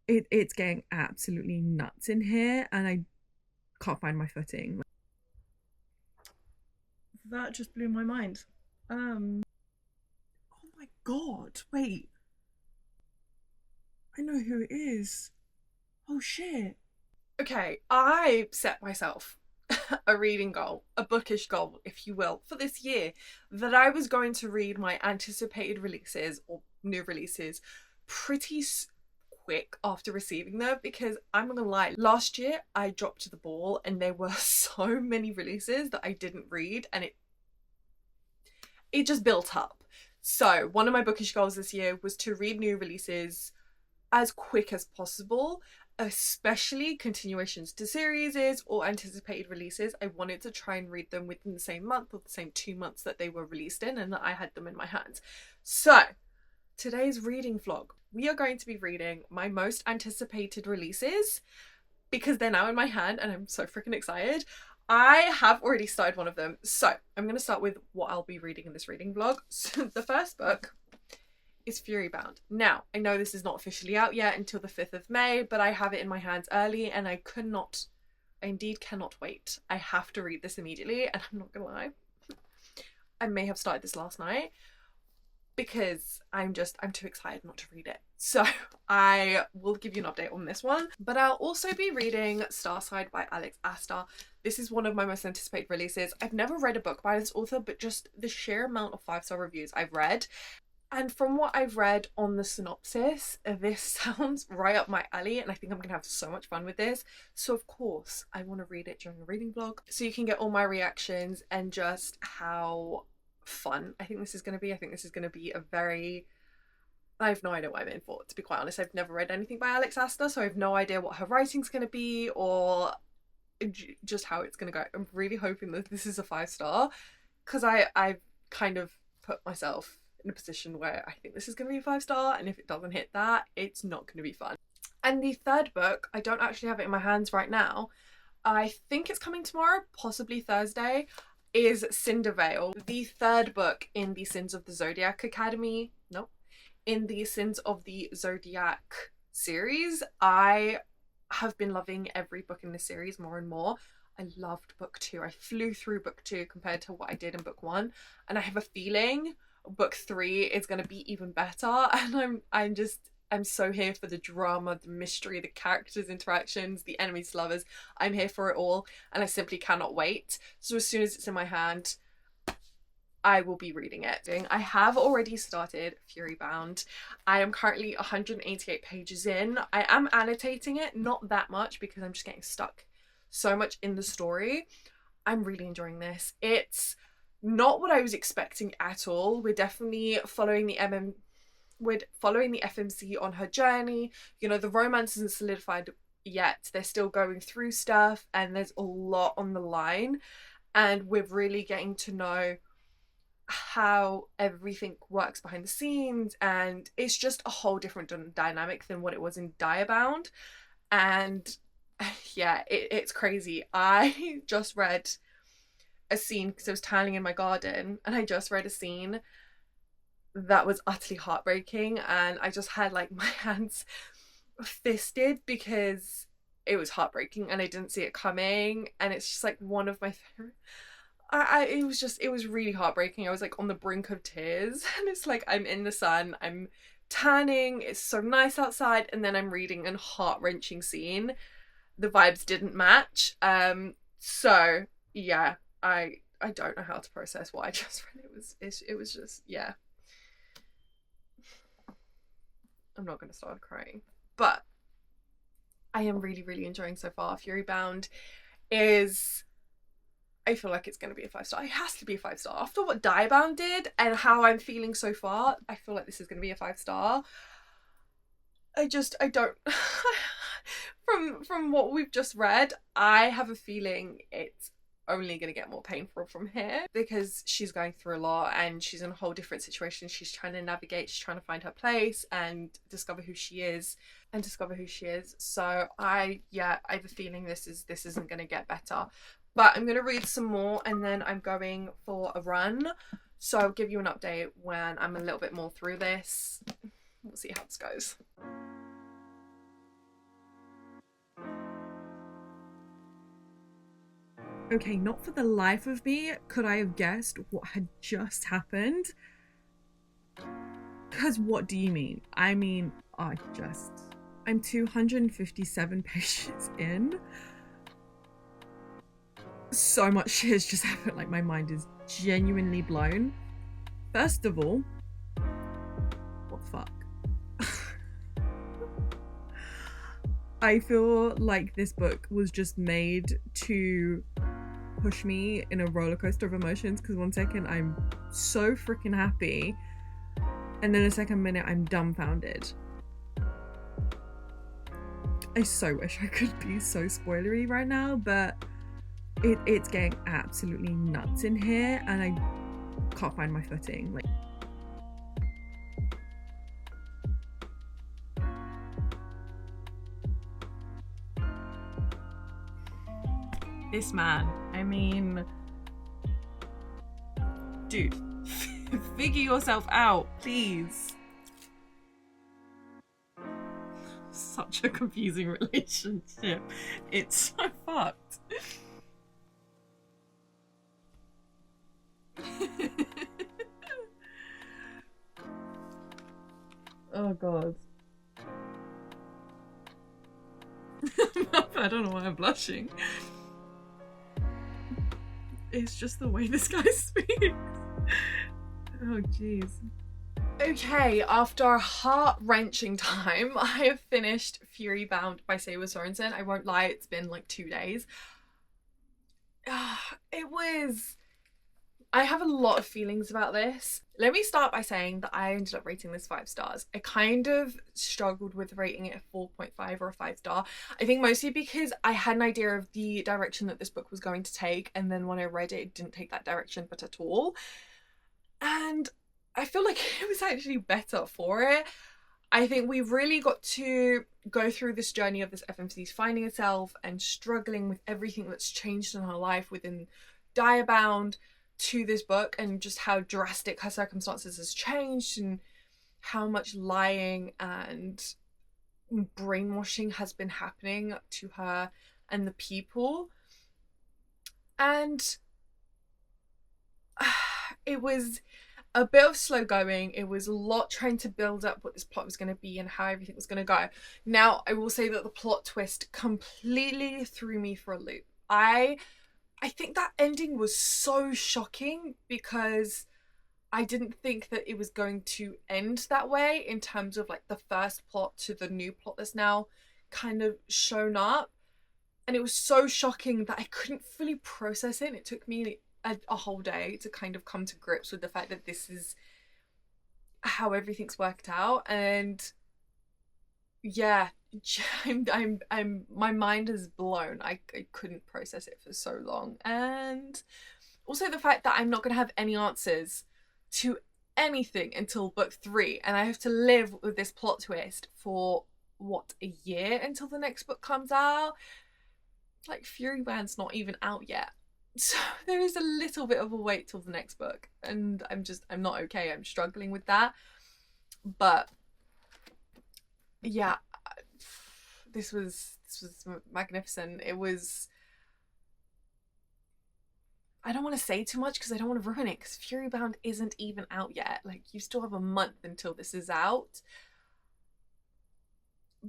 it's getting absolutely nuts in here, and I can't find my footing. That just blew my mind. Oh my god, wait. I know who it is. Oh shit. Okay, I set myself a reading goal, a bookish goal, if you will, for this year, that I was going to read my anticipated releases or new releases pretty quick after receiving them, because I'm not gonna lie, last year I dropped the ball and there were so many releases that I didn't read, and it just built up. So one of my bookish goals this year was to read new releases as quick as possible, especially continuations to series or anticipated releases. I wanted to try and read them within the same month or the same 2 months that they were released in, and that I had them in my hands. So today's reading vlog, we are going to be reading my most anticipated releases because they're now in my hand and I'm so freaking excited. I have already started one of them, so I'm going to start with what I'll be reading in this reading vlog. So the first book is Furybound. Now, I know this is not officially out yet until the 5th of May, but I have it in my hands early and I indeed cannot wait. I have to read this immediately, and I'm not gonna lie, I may have started this last night because I'm too excited not to read it. So I will give you an update on this one, but I'll also be reading Starside by Alex Astor. This is one of my most anticipated releases. I've never read a book by this author, but just the sheer amount of 5-star reviews I've read, and from what I've read on the synopsis, this sounds right up my alley, and I think I'm going to have so much fun with this. So of course, I want to read it during a reading vlog, so you can get all my reactions and just how fun I think this is going to be. I think this is going to be I have no idea what I'm in for, to be quite honest. I've never read anything by Alex Astor, so I have no idea what her writing's going to be or just how it's going to go. I'm really hoping that this is a 5-star, because I've kind of put myself in a position where I think this is going to be a 5-star, and if it doesn't hit that, it's not going to be fun. And the third book, I don't actually have it in my hands right now. I think it's coming tomorrow, possibly Thursday, is Cindervale, the third book in the Sins of the Zodiac Academy. Nope. In the Sins of the Zodiac series. I have been loving every book in this series more and more. I loved book 2. I flew through book 2 compared to what I did in book 1, and I have a feeling book 3 is going to be even better, and I'm so here for the drama, the mystery, the characters' interactions, the enemies to lovers. I'm here for it all, and I simply cannot wait. So as soon as it's in my hand, I will be reading it. I have already started Furybound. I am currently 188 pages in. I am annotating it, not that much because I'm just getting stuck so much in the story. I'm really enjoying this. It's not what I was expecting at all. We're definitely following the FMC on her journey. You know, the romance isn't solidified yet. They're still going through stuff, and there's a lot on the line, and we're really getting to know how everything works behind the scenes, and it's just a whole different dynamic than what it was in Diabound. And yeah, it's crazy. I just read a scene because I was tiling in my garden, and I just read a scene that was utterly heartbreaking, and I just had like my hands fisted because it was heartbreaking and I didn't see it coming, and it's just like one of my favorite. It was really heartbreaking. I was like on the brink of tears, and it's like I'm in the sun, I'm tanning, it's so nice outside, and then I'm reading a heart-wrenching scene. The vibes didn't match. So yeah, I don't know how to process what I just read. It was just, yeah. I'm not gonna start crying, but I am really enjoying so far. Furybound is, I feel like it's going to be a 5-star. It has to be a 5-star. After what Diabound did and how I'm feeling so far, I feel like this is going to be a 5-star. I don't from what we've just read, I have a feeling it's only going to get more painful from here, because she's going through a lot and she's in a whole different situation. She's trying to navigate, she's trying to find her place and discover who she is. So I have a feeling this isn't going to get better. But I'm going to read some more and then I'm going for a run. So I'll give you an update when I'm a little bit more through this. We'll see how this goes. Okay, not for the life of me could I have guessed what had just happened. Because what do you mean? I mean, I'm 257 pages in. So much shit has just happened. Like, my mind is genuinely blown. First of all, what the fuck? I feel like this book was just made to push me in a roller coaster of emotions, because one second I'm so freaking happy and then the second minute I'm dumbfounded. I so wish I could be so spoilery right now, but it's getting absolutely nuts in here and I can't find my footing. Like, this man, I mean, dude, figure yourself out, please. Such a confusing relationship. It's so fucked. Oh god. I don't know why I'm blushing. It's just the way this guy speaks. Oh jeez. Okay, after a heart-wrenching time, I have finished Fury Bound by Saber Sorensen. I won't lie, it's been like 2 days. I have a lot of feelings about this. Let me start by saying that I ended up rating this 5 stars. I kind of struggled with rating it a 4.5 or a 5 star. I think mostly because I had an idea of the direction that this book was going to take, and then when I read it, it didn't take that direction but at all. And I feel like it was actually better for it. I think we really got to go through this journey of this FMC's finding itself and struggling with everything that's changed in her life within Diabound to this book, and just how drastic her circumstances has changed and how much lying and brainwashing has been happening to her and the people. And it was a bit of slow going. It was a lot trying to build up what this plot was going to be and how everything was going to go. Now, I will say that the plot twist completely threw me for a loop. I think that ending was so shocking because I didn't think that it was going to end that way in terms of like the first plot to the new plot that's now kind of shown up. And it was so shocking that I couldn't fully process it. It took me a whole day to kind of come to grips with the fact that this is how everything's worked out. And yeah, my mind is blown. I couldn't process it for so long. And also the fact that I'm not going to have any answers to anything until book 3, and I have to live with this plot twist for what, a year until the next book comes out. Like, Fury Bound's not even out yet, so there is a little bit of a wait till the next book, and I'm not okay. I'm struggling with that. But yeah, this was magnificent. It was, I don't want to say too much because I don't want to ruin it, because Fury Bound isn't even out yet. Like, you still have a month until this is out.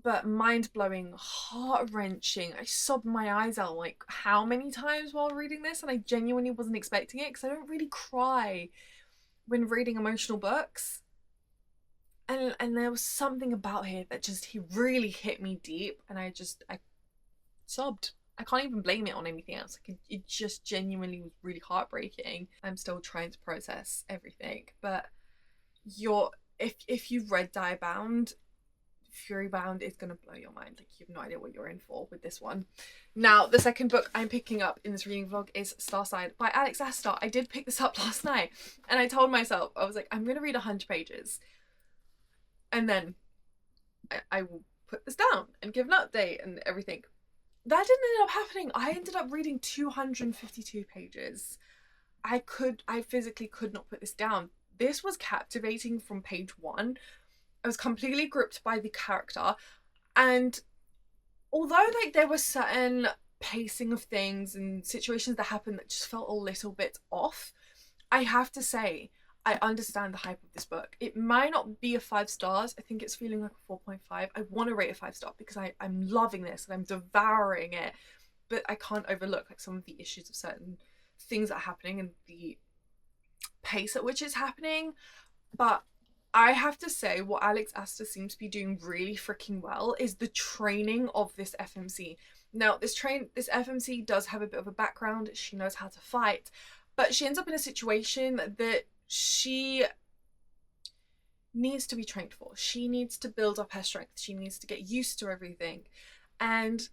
But mind-blowing, heart-wrenching. I sobbed my eyes out like how many times while reading this, and I genuinely wasn't expecting it because I don't really cry when reading emotional books. And there was something about here that he really hit me deep, and I sobbed. I can't even blame it on anything else. Like, it just genuinely was really heartbreaking. I'm still trying to process everything, but if you've read Diabound, Fury Bound is going to blow your mind. Like, you have no idea what you're in for with this one. Now, the second book I'm picking up in this reading vlog is Starside by Alex Astor. I did pick this up last night, and I told myself, I was like, I'm going to read 100 pages. And then I will put this down and give an update and everything. That didn't end up happening. I ended up reading 252 pages. I physically could not put this down. This was captivating from page 1. I was completely gripped by the character. And although like there were certain pacing of things and situations that happened that just felt a little bit off. I have to say, I understand the hype of this book. It might not be a 5 stars. I think it's feeling like a 4.5. I want to rate a 5 star because I'm loving this and I'm devouring it. But I can't overlook like some of the issues of certain things that are happening and the pace at which it's happening. But I have to say what Alex Aster seems to be doing really freaking well is the training of this FMC. Now, this FMC does have a bit of a background. She knows how to fight, but she ends up in a situation that she needs to be trained for. She needs to build up her strength. She needs to get used to everything. And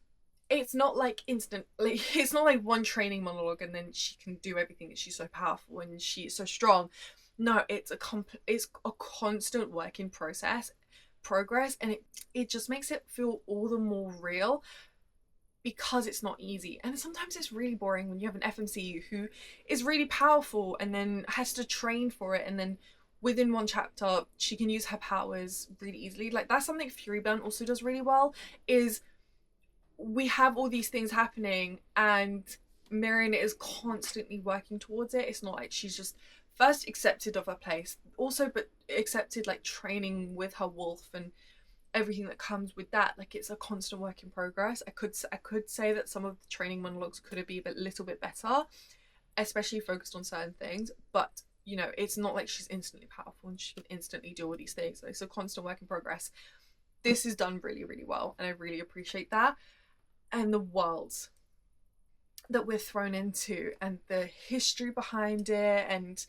it's not like it's not like one training monologue and then she can do everything and she's so powerful and she's so strong. No, it's a constant work in progress, and it just makes it feel all the more real because it's not easy. And sometimes it's really boring when you have an FMC who is really powerful and then has to train for it, and then within one chapter she can use her powers really easily. Like, that's something Furyburn also does really well, is we have all these things happening and Miriam is constantly working towards it. It's not like she's just first accepted of her place, also but accepted like training with her wolf and everything that comes with that. Like, it's a constant work in progress. I could say that some of the training monologues could have been a little bit better, especially focused on certain things, but you know, it's not like she's instantly powerful and she can instantly do all these things. It's a constant work in progress. This is done really, really well, and I really appreciate that. And the worlds that we're thrown into and the history behind it and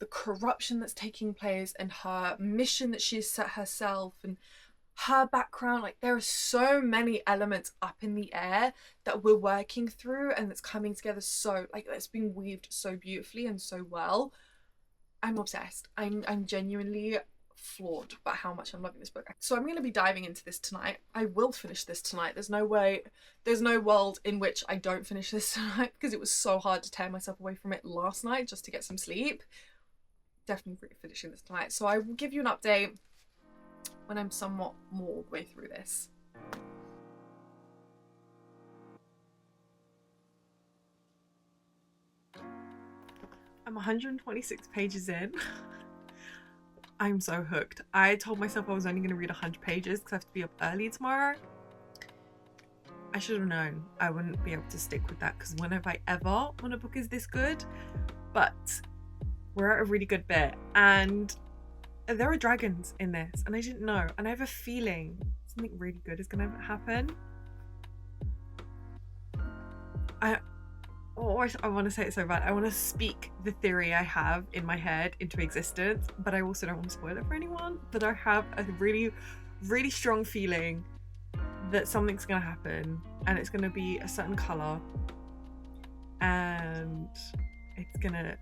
the corruption that's taking place and her mission that she's set herself and her background, like, there are so many elements up in the air that we're working through, and it's coming together so, like, it's been weaved so beautifully and so well. I'm obsessed. I'm genuinely floored by how much I'm loving this book. So I'm going to be diving into this tonight. I will finish this tonight. There's no world in which I don't finish this tonight, because it was so hard to tear myself away from it last night just to get some sleep. Definitely finishing this tonight. So I will give you an update when I'm somewhat more way through this. I'm 126 pages in. I'm so hooked. I told myself I was only going to read 100 pages because I have to be up early tomorrow. I should have known I wouldn't be able to stick with that, because when have I ever when a book is this good? But we're at a really good bit, and there are dragons in this, and I didn't know, and I have a feeling something really good is going to happen. I want to say it so bad. I want to speak the theory I have in my head into existence, but I also don't want to spoil it for anyone. But I have a really, really strong feeling that something's going to happen, and it's going to be a certain colour, and it's going to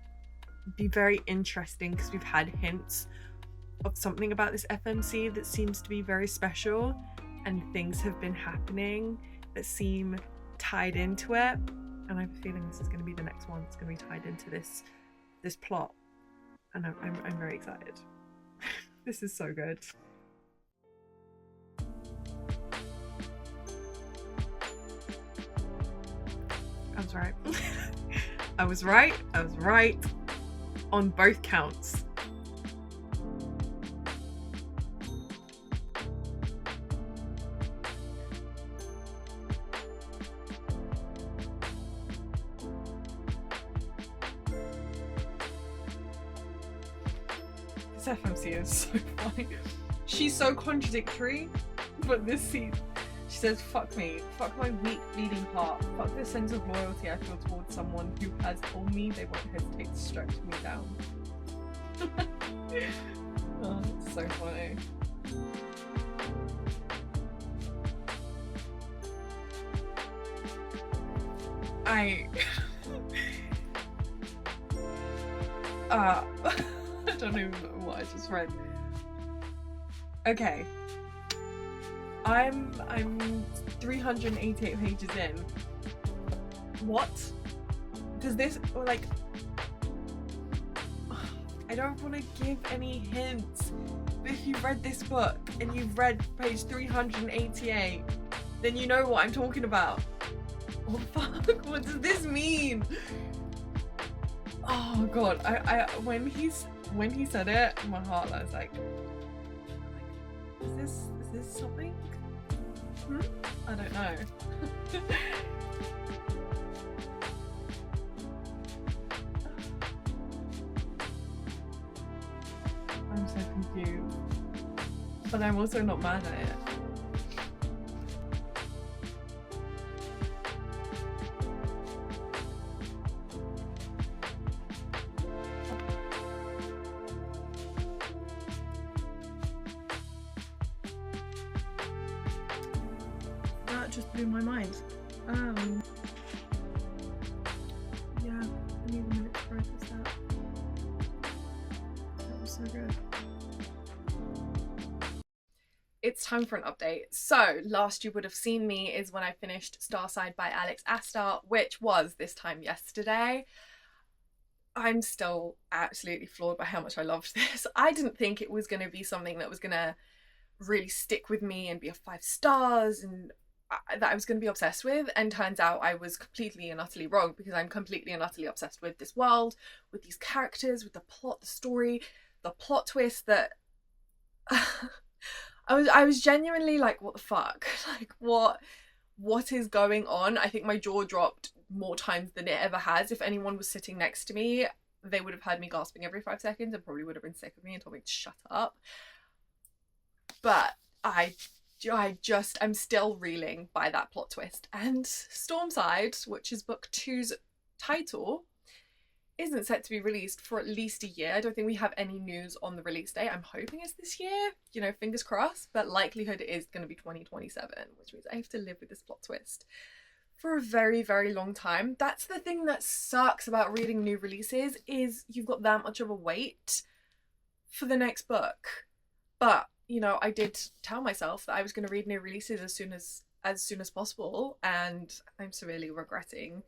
be very interesting because we've had hints of something about this FMC that seems to be very special, and things have been happening that seem tied into it. And I have a feeling this is going to be the next one. It's going to be tied into this plot, and I'm very excited. This is so good. I was right. I was right on both counts. FMC is so funny. She's so contradictory, but this scene, she says, fuck me, fuck my weak bleeding heart, fuck the sense of loyalty I feel towards someone who has told me they won't hesitate to strike me down. Oh, it's so funny. I don't even know what I just read. Okay. I'm 388 pages in. What? Does this, like, I don't want to give any hints, but if you've read this book and you've read page 388, then you know what I'm talking about. What the fuck? What does this mean? Oh god, I when he said it, my heart, I was like, is this something? I don't know. I'm so confused, but I'm also not mad at it. That just blew my mind. Yeah, I need a minute to process that. That was so good. It's time for an update. So last you would have seen me is when I finished Starside by Alex Astar, which was this time yesterday. I'm still absolutely floored by how much I loved this. I didn't think it was going to be something that was going to really stick with me and be a 5 stars and that I was going to be obsessed with, and turns out I was completely and utterly wrong, because I'm completely and utterly obsessed with this world, with these characters, with the plot, the story, the plot twist that I was genuinely like, what the fuck? Like, what is going on? I think my jaw dropped more times than it ever has. If anyone was sitting next to me, they would have heard me gasping every 5 seconds and probably would have been sick of me and told me to shut up. But I'm still reeling by that plot twist. And Stormside, which is book 2's title, isn't set to be released for at least a year. I don't think we have any news on the release date. I'm hoping it's this year, you know, fingers crossed, but likelihood it is going to be 2027, which means I have to live with this plot twist for a very, very long time. That's the thing that sucks about reading new releases, is you've got that much of a wait for the next book. But, you know, I did tell myself that I was going to read new releases as soon as possible, and I'm severely regretting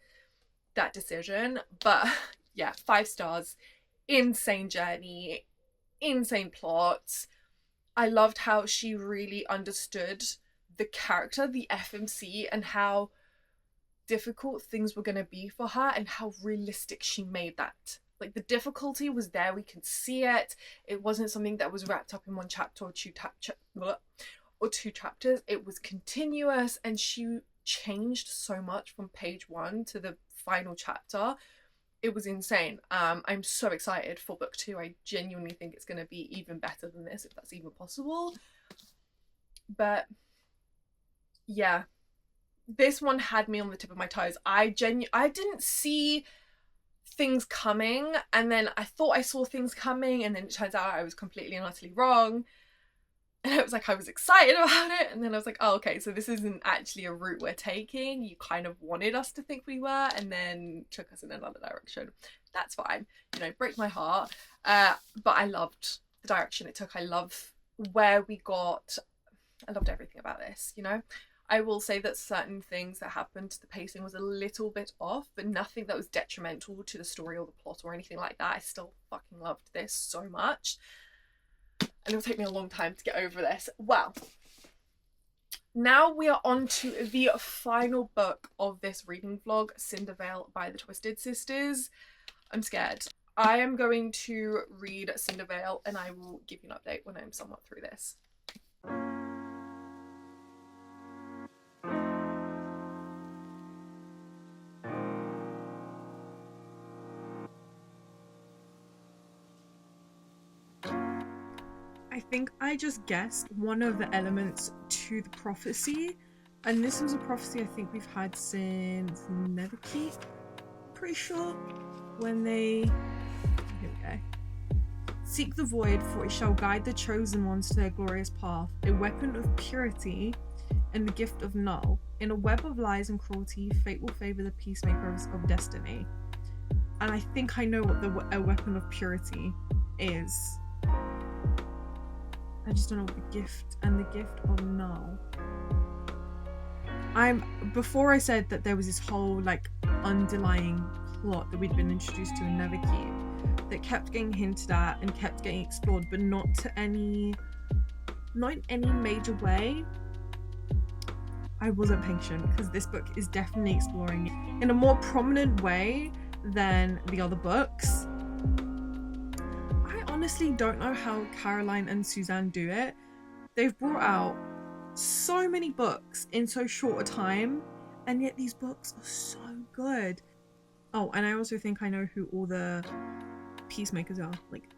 that decision. But yeah, 5 stars, insane journey, insane plot. I loved how she really understood the character, the FMC, and how difficult things were going to be for her, and how realistic she made that. Like, the difficulty was there, we can see it. It wasn't something that was wrapped up in 1 chapter or 2 chapters. It was continuous, and she changed so much from page 1 to the final chapter. It was insane. I'm so excited for book 2. I genuinely think it's going to be even better than this, if that's even possible. But yeah, this one had me on the tip of my toes. I didn't see things coming, and then I thought I saw things coming, and then it turns out I was completely and utterly wrong. And it was like, I was excited about it, and then I was like, oh, okay, so this isn't actually a route we're taking. You kind of wanted us to think we were, and then took us in another direction. That's fine, you know, break my heart. But I loved the direction it took. I love where we got. I loved everything about this, you know. I will say that certain things that happened, the pacing was a little bit off, but nothing that was detrimental to the story or the plot or anything like that. I still fucking loved this so much. And it'll take me a long time to get over this. Well, now we are on to the final book of this reading vlog, Cindervale by the Twisted Sisters. I'm scared. I am going to read Cindervale, and I will give you an update when I'm somewhat through this. I think I just guessed one of the elements to the prophecy, and this was a prophecy I think we've had since Neverkeep, pretty sure, when they, here we go. Seek the void, for it shall guide the chosen ones to their glorious path, a weapon of purity and the gift of null. In a web of lies and cruelty, fate will favour the peacemakers of destiny. And I think I know what a weapon of purity is. I just don't know what the gift and the gift of null. Before I said that there was this whole like underlying plot that we'd been introduced to in Neverkeep that kept getting hinted at and kept getting explored, but not in any major way. I wasn't patient, because this book is definitely exploring it in a more prominent way than the other books. I honestly don't know how Caroline and Suzanne do it. They've brought out so many books in so short a time, and yet these books are so good. Oh, and I also think I know who all the peacemakers are. Like,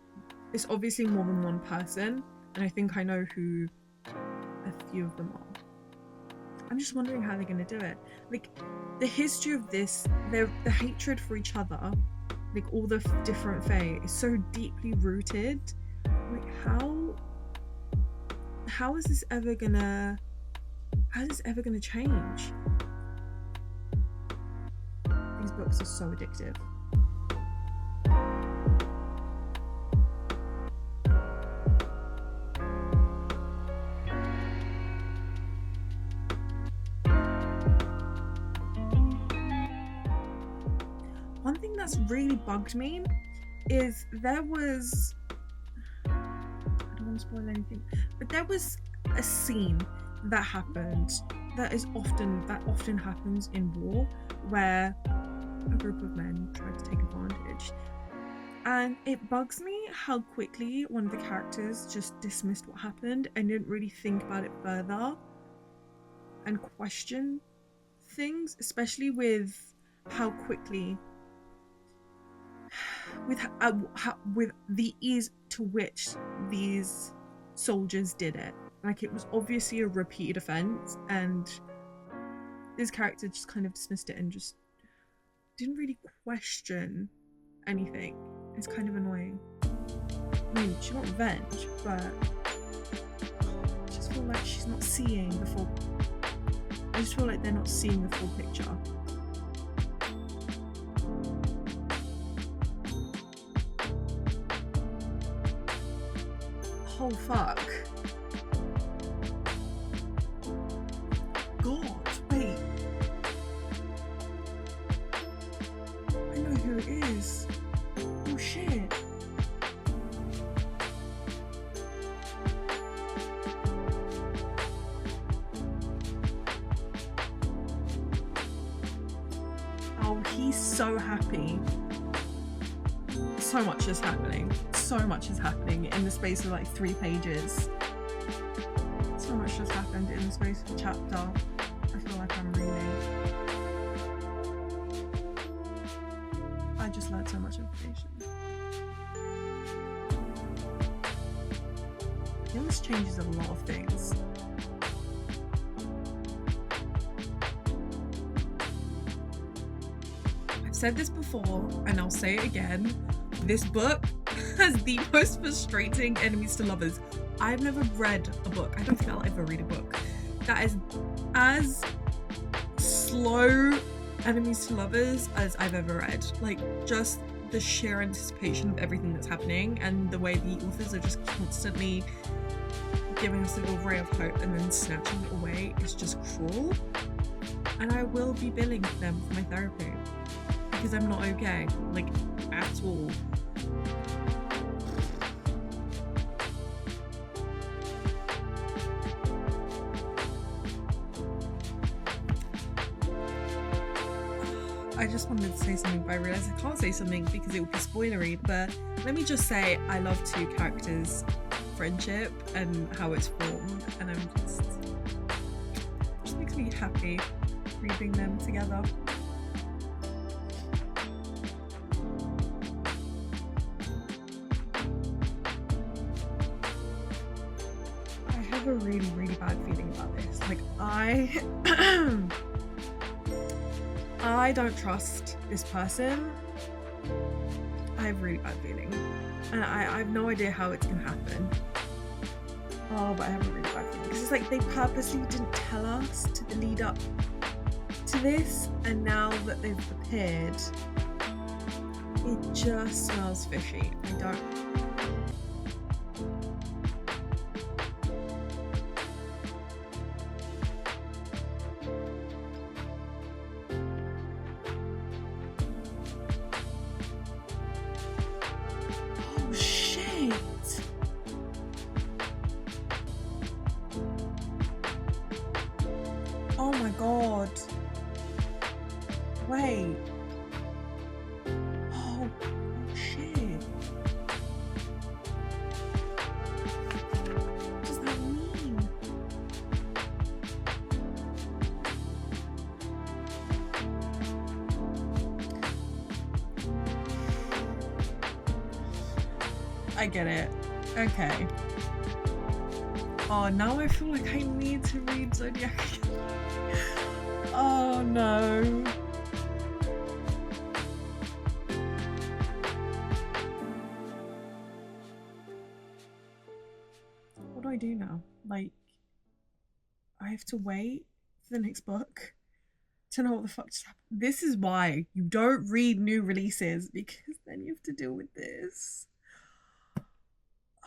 it's obviously more than one person, and I think I know who a few of them are. I'm just wondering how they're gonna do it. Like, the history of this, the hatred for each other, like all the different fae, is so deeply rooted. Like, how is this ever gonna change? These books are so addictive. One thing that's really bugged me is there was, I don't want to spoil anything, but there was a scene that happened that often happens in war, where a group of men tried to take advantage, and it bugs me how quickly one of the characters just dismissed what happened and didn't really think about it further and question things, especially with how quickly, with the ease to which these soldiers did it. Like, it was obviously a repeated offense, and this character just kind of dismissed it and just didn't really question anything. It's kind of annoying. I mean, she got revenge, but I just feel like she's not seeing the full. I just feel like they're not seeing the full picture. Oh fuck. God, wait. I know who it is. Oh shit. Oh, he's so happy. So much is happening. So much is happening in the space of like 3 pages. So much has happened in the space of a chapter. I feel like I'm reading. I just learned so much information. This changes a lot of things. I've said this before, and I'll say it again. This book has the most frustrating enemies to lovers. I've never read a book, I don't think I'll ever read a book, that is as slow enemies to lovers as I've ever read. Like, just the sheer anticipation of everything that's happening, and the way the authors are just constantly giving us a little ray of hope and then snatching it away is just cruel. And I will be billing them for my therapy, because I'm not okay, like, at all. I just wanted to say something, but I realised I can't say something because it would be spoilery, but let me just say I love 2 characters' friendship and how it's formed, and it just makes me happy reading them together. I have a really, really bad feeling about this. Like, I don't trust this person. I have a really bad feeling. And I have no idea how it's gonna happen. Oh, but I have a really bad feeling. Because it's like they purposely didn't tell us to the lead up to this, and now that they've appeared, it just smells fishy. I don't. Oh Wait. Oh, shit. What does that mean? I get it. Okay. Oh, now I feel like I need to read Zodiac. Oh no. What do I do now? Like, I have to wait for the next book to know what the fuck just happened. This is why you don't read new releases, because then you have to deal with this.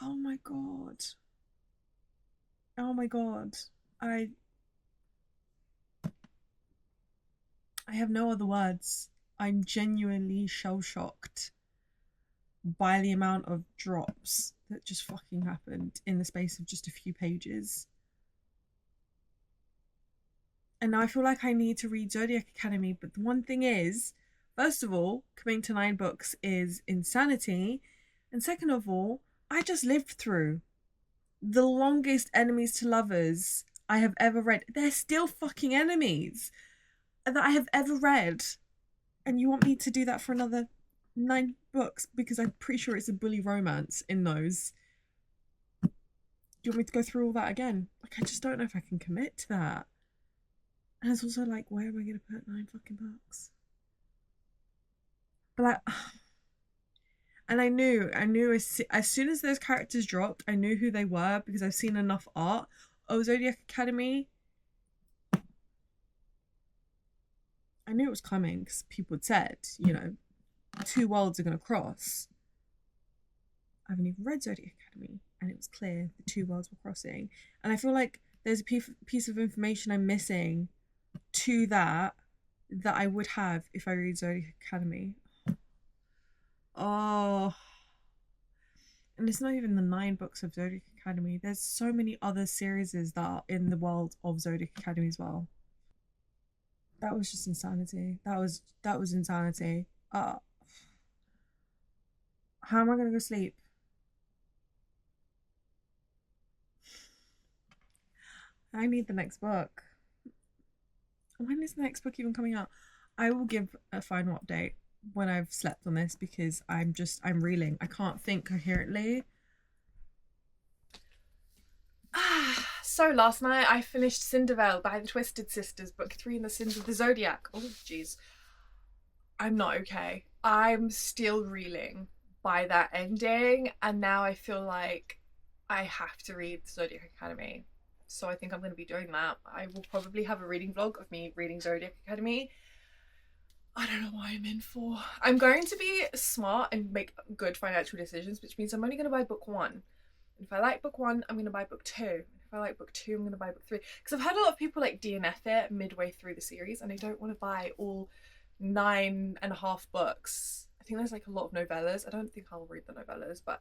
Oh my god. Oh my god. I have no other words. I'm genuinely shell-shocked by the amount of drops that just fucking happened in the space of just a few pages. And now I feel like I need to read Zodiac Academy, but the one thing is, first of all, coming to 9 books is insanity, and second of all, I just lived through the longest enemies to lovers I have ever read. They're still fucking enemies that I have ever read. And you want me to do that for another 9 books? Because I'm pretty sure it's a bully romance in those. Do you want me to go through all that again? Like, I just don't know if I can commit to that. And it's also like, where am I going to put 9 fucking books? But like, and I knew as soon as those characters dropped, I knew who they were because I've seen enough art. Oh, Zodiac Academy. I knew it was coming because people had said, you know, 2 worlds are going to cross. I haven't even read Zodiac Academy, and it was clear the 2 worlds were crossing. And I feel like there's a piece of information I'm missing to that I would have if I read Zodiac Academy. Oh. And it's not even the 9 books of Zodiac Academy. There's so many other series that are in the world of Zodiac Academy as well. That was just insanity. That was insanity. How am I gonna go sleep? I need the next book. When is the next book even coming out? I will give a final update when I've slept on this because I'm reeling. I can't think coherently. So last night I finished Cinderella by the Twisted Sisters, book 3 in the Sins of the Zodiac. Oh jeez. I'm not okay. I'm still reeling by that ending, and now I feel like I have to read Zodiac Academy. So I think I'm going to be doing that. I will probably have a reading vlog of me reading Zodiac Academy. I don't know what I'm in for. I'm going to be smart and make good financial decisions, which means I'm only going to buy book 1. If I like book 1, I'm going to buy book 2. If I like book 2, I'm going to buy book 3. Because I've had a lot of people like DNF it midway through the series, and I don't want to buy all 9.5 books. I think there's like a lot of novellas. I don't think I'll read the novellas, but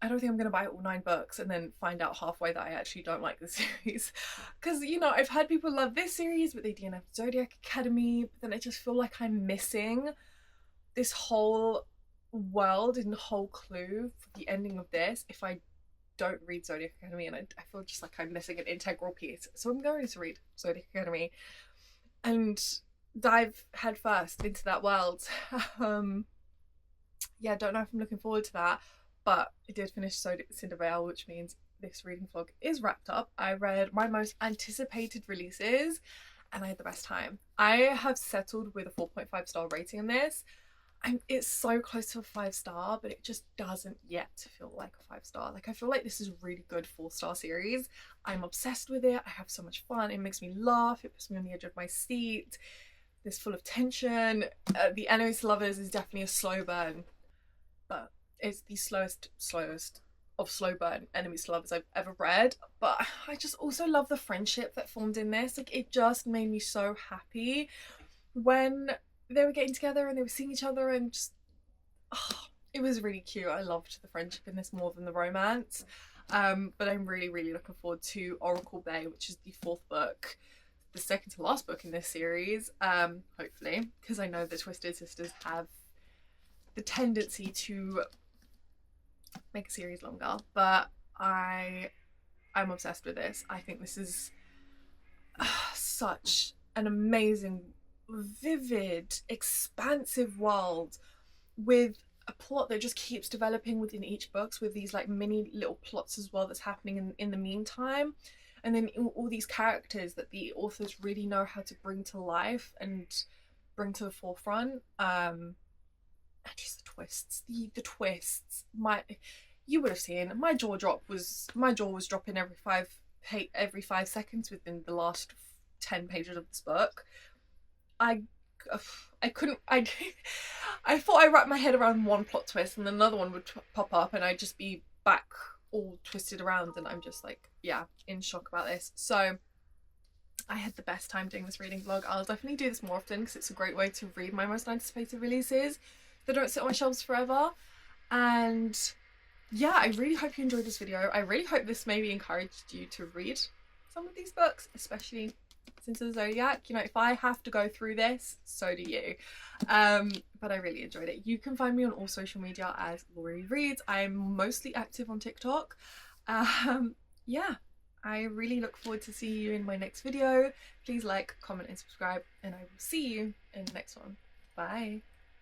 I don't think I'm going to buy all 9 books and then find out halfway that I actually don't like the series. Because, you know, I've had people love this series, but they DNF Zodiac Academy, but then I just feel like I'm missing this whole world and the whole clue for the ending of this if I don't read Zodiac Academy, and I feel just like I'm missing an integral piece. So I'm going to read Zodiac Academy and dive headfirst into that world. Yeah, don't know if I'm looking forward to that, but I did finish Cinderella, which means this reading vlog is wrapped up. I read my most anticipated releases and I had the best time. I have settled with a 4.5 star rating on this. It's so close to a 5-star, but it just doesn't yet feel like a 5-star. Like, I feel like this is a really good 4-star series. I'm obsessed with it. I have so much fun. It makes me laugh. It puts me on the edge of my seat. It's full of tension. The Enemies to Lovers is definitely a slow burn, but it's the slowest of slow burn Enemies to Lovers I've ever read. But I just also love the friendship that formed in this. Like, it just made me so happy when they were getting together and they were seeing each other, and just it was really cute. I loved the friendship in this more than the romance. But I'm really looking forward to Oracle Bay, which is the 4th book. the second to last book in this series, hopefully, because I know the Twisted Sisters have the tendency to make a series longer, but I'm obsessed with this. I think this is such an amazing, vivid, expansive world with a plot that just keeps developing within each books, with these like mini little plots as well that's happening in the meantime, and then all these characters that the authors really know how to bring to life and bring to the forefront. And just the twists, the twists. You would have seen my jaw was dropping every 5 seconds within the last 10 pages of this book. I couldn't. I thought I wrapped my head around one plot twist, and then another one would pop up, and I'd just be back all twisted around, and I'm just like, yeah, in shock about this. So I had the best time doing this reading vlog. I'll definitely do this more often because it's a great way to read my most anticipated releases that don't sit on my shelves forever. And yeah, I really hope you enjoyed this video. I really hope this maybe encouraged you to read some of these books, especially Into the Zodiac. You know, if I have to go through this, so do you. But I really enjoyed it. You can find me on all social media as Lauriereadz. I'm mostly active on TikTok. Yeah, I really look forward to see you in my next video. Please like, comment and subscribe, and I will see you in the next one. Bye.